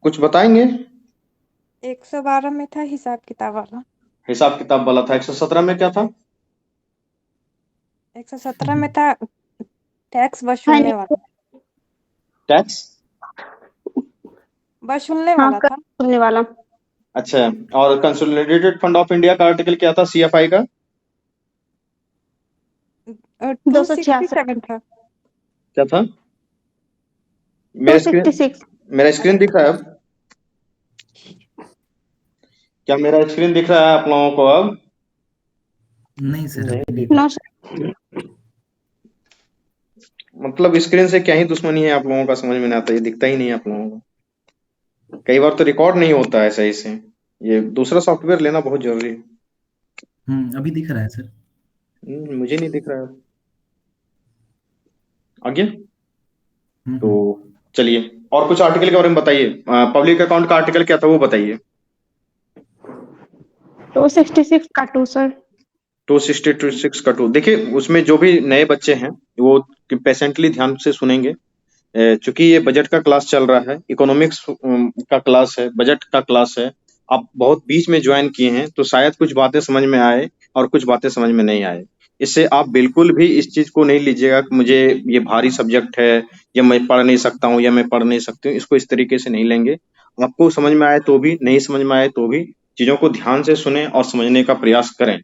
कुछ बताएंगे? 112 में था हिसाब किताब वाला। हिसाब किताब वाला था। 117 में क्या था? 117 में था टैक्स हाँ वसूलने वाला। टैक्स। वसूलने हाँ, वाला कर था। सुनने वाला। अच्छा। और कंसोलिडेटेड फंड ऑफ इंडिया का आर्टिकल क्या था, सीएफआई का? 266 267 था। क्या था? टू मेरे स्क्रीन सिक्सटी सिक्स मेरा स्क्रीन दिख रहा है अब? क्या मेरा स्क्रीन दिख रहा है आप लोगों को अब? नहीं सर, अभी नहीं। नो मतलब स्क्रीन से क्या ही दुश्मनी है आप लोगों का, समझ में नहीं आता। ये दिखता ही नहीं है आप लोगों को। कई बार तो रिकॉर्ड नहीं होता है सही से। ये दूसरा सॉफ्टवेयर लेना बहुत जरूरी है। अभी दिख रहा है सर। मुझे नहीं दिख रहा है। आगे तो हम्म। चलिए, और कुछ आर्टिकल के बारे में बताइए। पब्लिक अकाउंट का आर्टिकल क्या था वो बताइए। 266 का 2 सर। 266 का 2। देखिए, उसमें जो भी नए बच्चे हैं वो पेशेंटली ध्यान से सुनेंगे। चूंकि ये बजट का क्लास चल रहा है, इकोनॉमिक्स का क्लास है, बजट का क्लास है। आप बहुत बीच में ज्वाइन किए हैं तो शायद कुछ बातें समझ में आए और कुछ बातें समझ में नहीं आए। इससे आप बिल्कुल भी इस चीज को नहीं लीजिएगा कि मुझे ये भारी सब्जेक्ट है, या मैं पढ़ नहीं सकता हूँ, या मैं पढ़ नहीं सकती हूँ। इसको इस तरीके से नहीं लेंगे। आपको समझ में आए तो भी, नहीं समझ में आए तो भी, चीजों को ध्यान से सुने और समझने का प्रयास करें।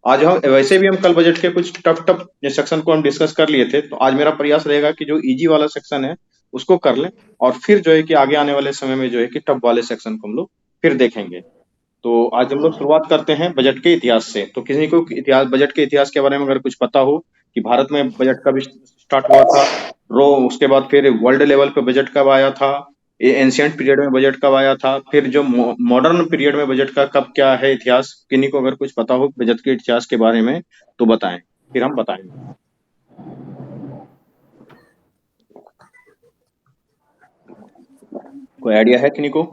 आज हम वैसे भी हम कल बजट के कुछ टफ टफ सेक्शन को हम डिस्कस कर लिए थे, तो आज मेरा प्रयास रहेगा कि जो इजी वाला सेक्शन है उसको कर लें, और फिर जो है कि आगे आने वाले समय में जो है कि टफ वाले सेक्शन को हम लोग फिर देखेंगे। तो आज हम लोग शुरुआत करते हैं बजट के इतिहास से। तो किसी को इतिहास, बजट के इतिहास के बारे में अगर कुछ पता हो कि भारत में बजट कब स्टार्ट हुआ था, उसके बाद फिर वर्ल्ड लेवल पे बजट कब आया था, ये एंशियंट पीरियड में बजट कब आया था, फिर जो मॉडर्न पीरियड में बजट का कब क्या है इतिहास, किन्हीं को अगर कुछ पता हो बजट के इतिहास के बारे में तो बताएं, फिर हम बताएंगे। कोई आइडिया है किन्हीं को?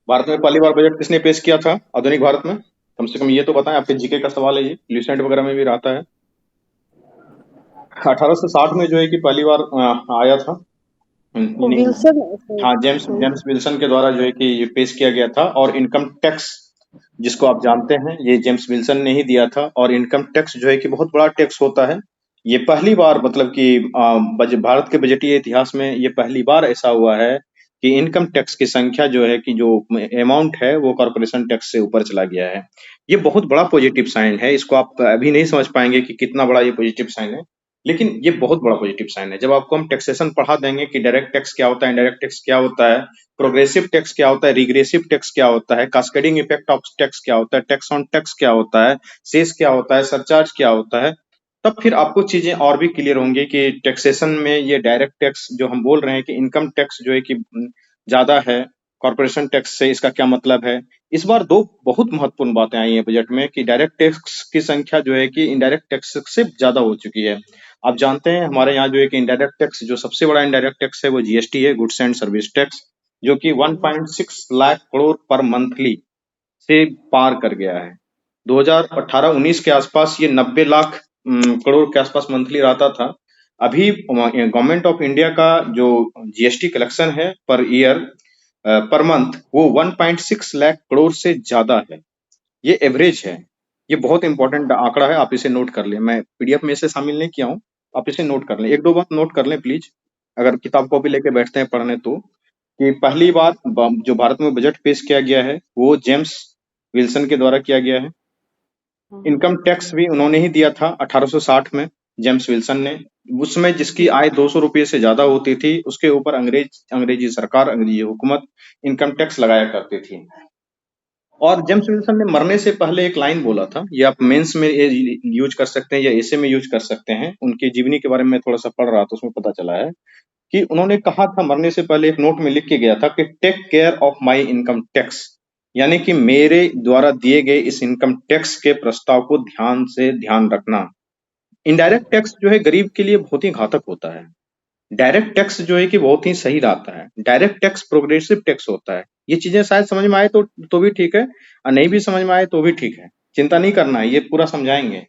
भारत में पहली बार बजट किसने पेश किया था आधुनिक भारत में? कम से कम ये तो बताएं। आपके जीके का सवाल है, ये ल्यूसेंट वगैरह में भी रहता है। 1860 में जो है कि पहली बार आया था। यानी विल्सन हाँ, जेम्स जेम्स विल्सन के द्वारा जो है कि ये पेश किया गया था। और इनकम टैक्स, जिसको आप जानते हैं, ये जेम्स विल्सन ने ही दिया था। और इनकम टैक्स जो है कि बहुत बड़ा टैक्स होता है। ये पहली बार, मतलब कि भारत के बजटीय इतिहास में ये पहली बार ऐसा हुआ है कि इनकम टैक्स की संख्या जो है कि जो अमाउंट है वो कॉर्पोरेशन टैक्स से ऊपर चला गया है। ये बहुत बड़ा पॉजिटिव साइन है। इसको आप अभी नहीं समझ पाएंगे कि कितना बड़ा ये पॉजिटिव साइन है, लेकिन ये बहुत बड़ा पॉजिटिव साइन है। जब आपको हम टैक्सेशन पढ़ा देंगे कि डायरेक्ट टैक्स क्या होता है, इनडायरेक्ट टैक्स क्या होता है, प्रोग्रेसिव टैक्स क्या होता है, रिग्रेसिव टैक्स क्या होता है, कास्केडिंग इफेक्ट ऑफ टैक्स क्या होता है, टैक्स ऑन टैक्स क्या होता है, सेस क्या होता है, सरचार्ज क्या होता है, तब फिर आपको चीजें और भी क्लियर होंगी कि टैक्सेशन में ये डायरेक्ट टैक्स जो हम बोल रहे हैं कि इनकम टैक्स जो है कि ज्यादा है कॉर्पोरेशन टैक्स से, इसका क्या मतलब है। इस बार दो बहुत महत्वपूर्ण बातें आई हैं बजट में कि डायरेक्ट टैक्स की संख्या जो है कि इनडायरेक्ट टैक्स से ज्यादा हो चुकी है। आप जानते हैं हमारे यहाँ जो है कि इनडायरेक्ट टैक्स, जो सबसे बड़ा इनडायरेक्ट टैक्स है वो जीएसटी है, गुड्स एंड सर्विस टैक्स, जो कि 1.6 लाख करोड़ पर मंथली से पार कर गया है। 2018-19 के आसपास ये 90 लाख करोड़ के आसपास मंथली रहता था। अभी गवर्नमेंट ऑफ इंडिया का जो जीएसटी कलेक्शन है पर ईयर, पर मंथ, वो 1.6 लाख करोड़ से ज्यादा है। ये एवरेज है। ये बहुत इंपॉर्टेंट आंकड़ा है, आप इसे नोट कर लें। मैं पीडीएफ में इसे शामिल नहीं किया हूँ, आप इसे नोट कर लें। एक दो बात नोट कर लें प्लीज, अगर किताब कॉपी लेके बैठते हैं पढ़ने तो, कि पहली बार जो भारत में बजट पेश किया गया है वो जेम्स विल्सन के द्वारा किया गया है। इनकम टैक्स भी उन्होंने ही दिया था 1860 में, जेम्स विल्सन ने। उसमें जिसकी आय 200 रुपये से ज्यादा होती थी उसके ऊपर अंग्रेजी सरकार, अंग्रेजी हुकूमत इनकम टैक्स लगाया करती थी। और जेम्स विल्सन ने मरने से पहले एक लाइन बोला था, ये आप मेंस में यूज कर सकते हैं या एसे में यूज कर सकते हैं। उनकी जीवनी के बारे में थोड़ा सा पढ़ रहा था, उसमें पता चला है कि उन्होंने कहा था मरने से पहले, एक नोट में लिख के गया था कि take care of my income tax, यानी कि मेरे द्वारा दिए गए इस इनकम टैक्स के प्रस्ताव को ध्यान से ध्यान रखना। इनडायरेक्ट टैक्स जो है गरीब के लिए बहुत ही घातक होता है। डायरेक्ट टैक्स जो है कि बहुत ही सही रहता है। डायरेक्ट टैक्स प्रोग्रेसिव टैक्स होता है। ये चीजें शायद समझ में आए तो भी ठीक है, और नहीं भी समझ में आए तो भी ठीक है। चिंता नहीं करना है, ये पूरा समझाएंगे।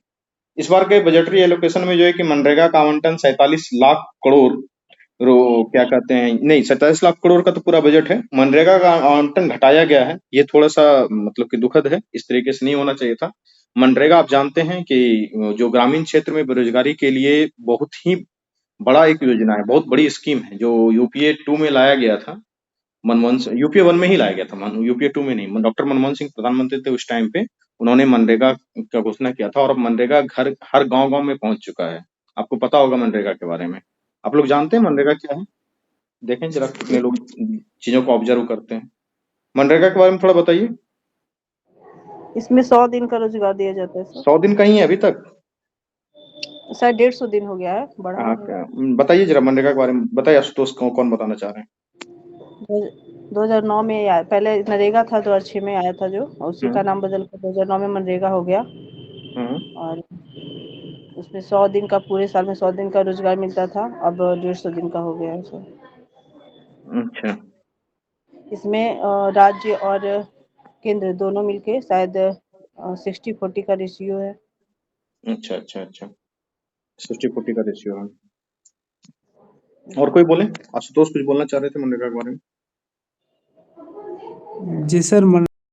इस बार के बजटरी एलोकेशन में जो है कि मनरेगा का आवंटन 47 लाख करोड़ क्या कहते हैं, नहीं 27 लाख करोड़ का तो पूरा बजट है। मनरेगा का आवंटन घटाया गया है, ये थोड़ा सा मतलब कि दुखद है, इस तरीके से नहीं होना चाहिए था। मनरेगा आप जानते हैं कि जो ग्रामीण क्षेत्र में बेरोजगारी के लिए बहुत ही बड़ा एक योजना है, बहुत बड़ी स्कीम है, जो यूपीए 2 में लाया गया था। यूपीए 1 में ही लाया गया था, यूपीए 2 में नहीं। डॉक्टर मनमोहन सिंह प्रधानमंत्री थे उस टाइम पे, उन्होंने मनरेगा का घोषणा किया था और अब मनरेगा घर हर गांव-गांव में पहुंच चुका है। आपको पता होगा मनरेगा के बारे में। आप लोग जानते हैं मनरेगा क्या है? देखें जरा कितने लोग चीजों को ऑब्जर्व करते हैं। मनरेगा के बारे में थोड़ा बताइए। इसमें 100 दिन का रोजगार दिया जाता है सर। 100 दिन का ही है अभी तक? सर 150 दिन हो गया है, बड़ा हाँ, है। बताइए जरा मनरेगा के बारे में बताइए। आशुतोष कौन बताना चाह रहे हैं? 2009 में आया, पहले नरेगा था 2006 में आया था जो, उसी का नाम बदल कर 2009 में मनरेगा हो गया। और उसमें 100 दिन का, पूरे साल में 100 दिन का रोजगार मिलता था, अब 150 दिन का हो गया है सर। अच्छा। इसमें राज्य और केंद्र दोनों मिलके शायद 60-40 का रेशियो है। अच्छा 60-40 का रेशियो है। और कोई बोले? आशुतोष कुछ बोलना चाह रहे थे मनरेगा के बारे में? जी सर,